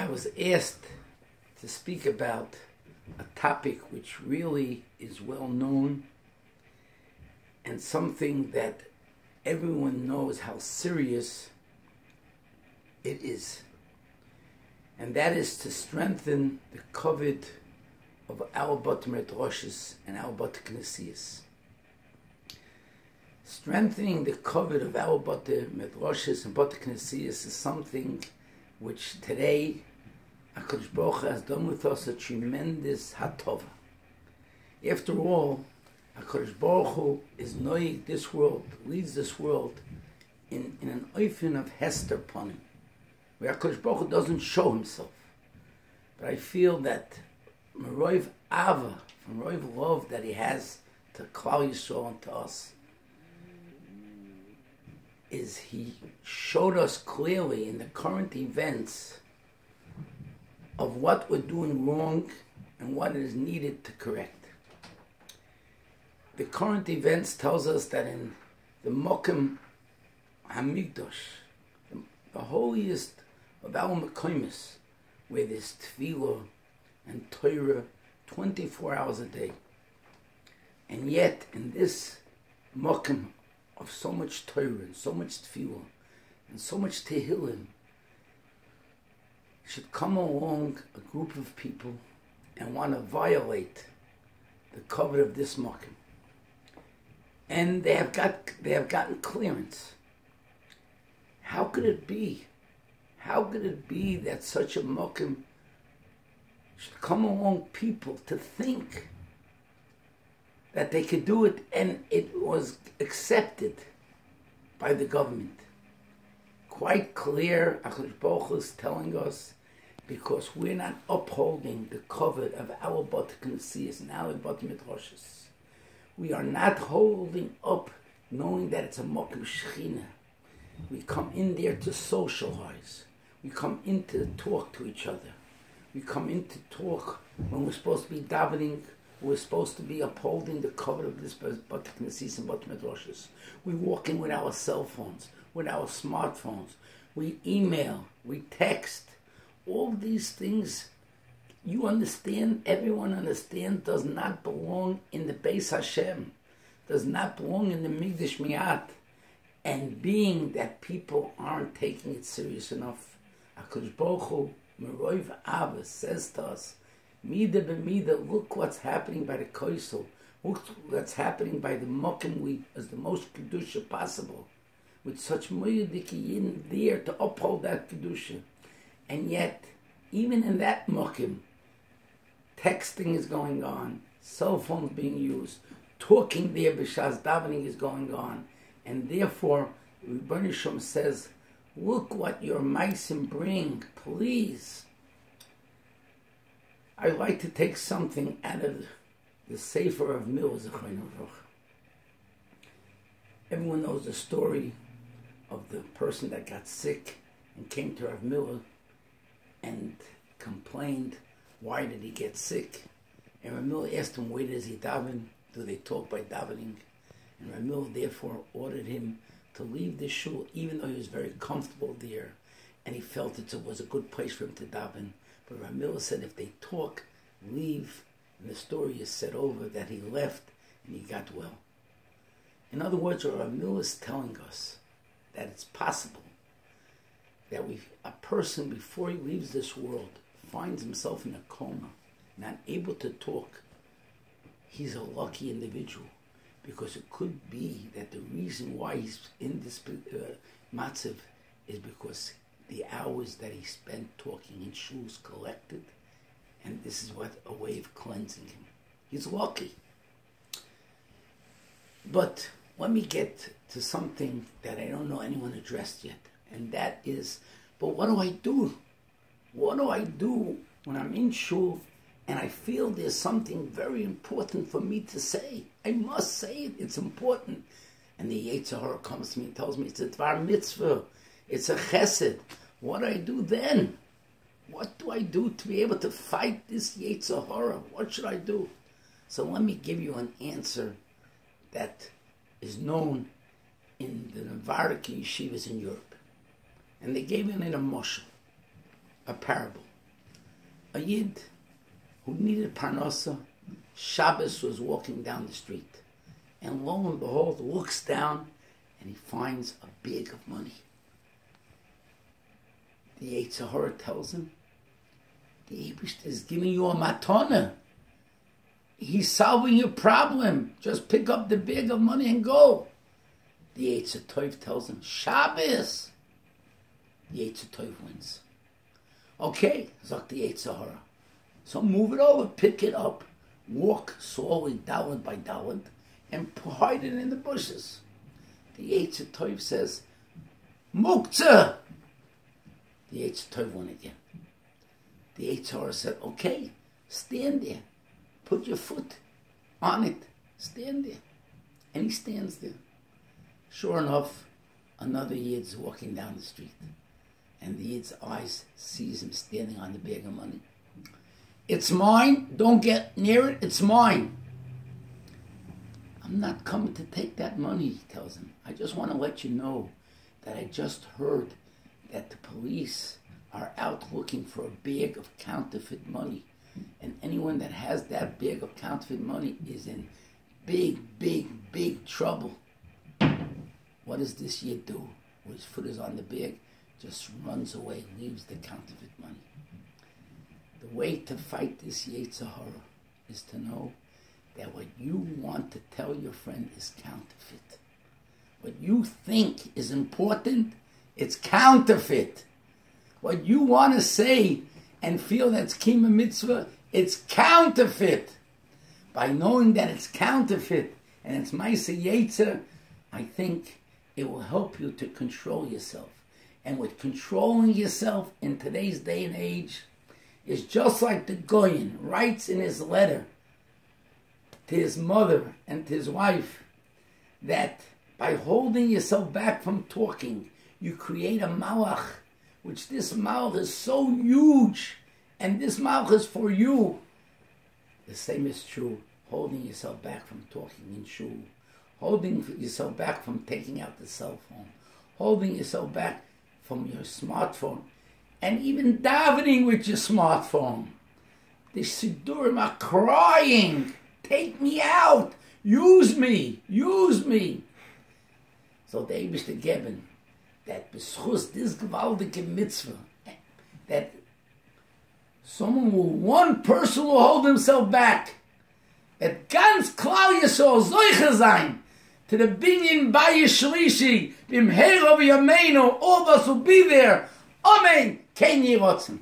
I was asked to speak about a topic which really is well known and something that everyone knows how serious it is. And that is to strengthen the kavod of our Beit Midrashos and our Beit Knesses. Strengthening the kavod of our Beit Midrashos and Beit Knesses is something which today Agudas Baruch Hu has done with us a tremendous hatova. After all, Agudas Baruch Hu is noig this world, leads this world in an oifen of hester panim, where Agudas Baruch Hu doesn't show himself. But I feel that Meroiv Ava, from Meroiv love that he has to Klal Yisroel and to us, is he showed us clearly in the current events of what we're doing wrong and what is needed to correct. The current events tells us that in the Mokem Hamikdash, the holiest of our Mekoimis, where there's Tefillah and Torah 24 hours a day, and yet in this Mokem of so much Torah and so much Tefillah and so much Tehillim, should come along a group of people and want to violate the kavod of this Mokem. And they have gotten clearance. How could it be? How could it be that such a Mokem should come along people to think that they could do it, and it was accepted by the government? Quite clear, Agudas Baruch Hu is telling us, because we're not upholding the kavod of our Beit Knesses and our Beit Midrashos. We are not holding up, knowing that it's a Mokem Shechina. We come in there to socialize. We come in to talk to each other. We come in to talk when we're supposed to be davening. We're supposed to be upholding the kavod of this Beit Knesses and Beit Midrashos. We walk in with our cell phones, with our smartphones. We email, we text. All these things, you understand, everyone understands, does not belong in the Beis Hashem, does not belong in the Migdash Mi'at. And being that people aren't taking it serious enough, Agudas Baruch Hu, Meroiv Ava, says to us, Mida b'mida, look what's happening by the Koisel, look what's happening by the Mokem, as the most Kedusha possible, with such Moyedikiyin there to uphold that Kedusha. And yet, even in that Mokem, texting is going on, cell phones being used, talking there b'shas davening is going on, and therefore, Rebbeinu Shem says, look what your meisim bring, please. I'd like to take something out of the Sefer of Mil. Everyone knows the story of the person that got sick and came to Rav Miller and complained, why did he get sick? And Rav Miller asked him, where does he daven? Do they talk by davening? And Rav Miller therefore ordered him to leave the shul, even though he was very comfortable there, and he felt it was a good place for him to daven. But Rav Miller said, if they talk, leave. And the story is said over that he left and he got well. In other words, Rav Miller is telling us that it's possible that a person, before he leaves this world, finds himself in a coma, not able to talk. He's a lucky individual, because it could be that the reason why he's in this matzav is because the hours that he spent talking in shuls collected, and this is what a way of cleansing him. He's lucky. But let me get to something that I don't know anyone addressed yet, and that is, but what do I do? What do I do when I'm in shul and I feel there's something very important for me to say? I must say it. It's important. And the Yisroel comes to me and tells me it's a dvar mitzvah. It's a chesed. What do I do then? What do I do to be able to fight this Yisroel? What should I do? So let me give you an answer that is known in the Navarrek yeshivas in Europe. And they gave it in a moshel, a parable. a Yid who needed parnasa. Shabbos was walking down the street, and lo and behold, looks down and he finds a bag of money. The Yisroel tells him, the Eibishter is giving you a matana. He's solving your problem. Just pick up the bag of money and go. The Yisroel tells him, Shabbos. The Yisroel wins. Okay, sagt the Yisroel. So move it over, pick it up, walk slowly, daled by daled, and hide it in the bushes. The Yisroel says, Muktzah. The Yisroel won again. The Yisroel said, okay, stand there. Put your foot on it. Stand there. And he stands there. Sure enough, another Yid's walking down the street. And the Yid's eyes sees him standing on the bag of money. It's mine. Don't get near it. It's mine. I'm not coming to take that money, he tells him. I just want to let you know that I just heard that the police are out looking for a bag of counterfeit money. And anyone that has that bag of counterfeit money is in big, big, big trouble. What does this Yid do? When his foot is on the bag, just runs away, leaves the counterfeit money. The way to fight this Yisroel is to know that what you want to tell your friend is counterfeit. What you think is important, it's counterfeit. What you want to say and feel that's kima mitzvah, it's counterfeit. By knowing that it's counterfeit and it's ma'aseh yetzer, I think it will help you to control yourself. And with controlling yourself in today's day and age is just like the Goyen writes in his letter to his mother and to his wife, that by holding yourself back from talking, you create a malach, which this malach is so huge, and this malach is for you. The same is true, holding yourself back from talking in shul, holding yourself back from taking out the cell phone, holding yourself back from your smartphone, and even davening with your smartphone. The Siddurim are crying, take me out, use me, use me. So the Eibishter geben that b'schus this gewaltige mitzvah, that one person will hold himself back, that ganz Klal Yisrael zoiche sein to the binyan bayis shlishi b'mheira v'yameinu, all of us will be there. Amen. Ken Yerotzen.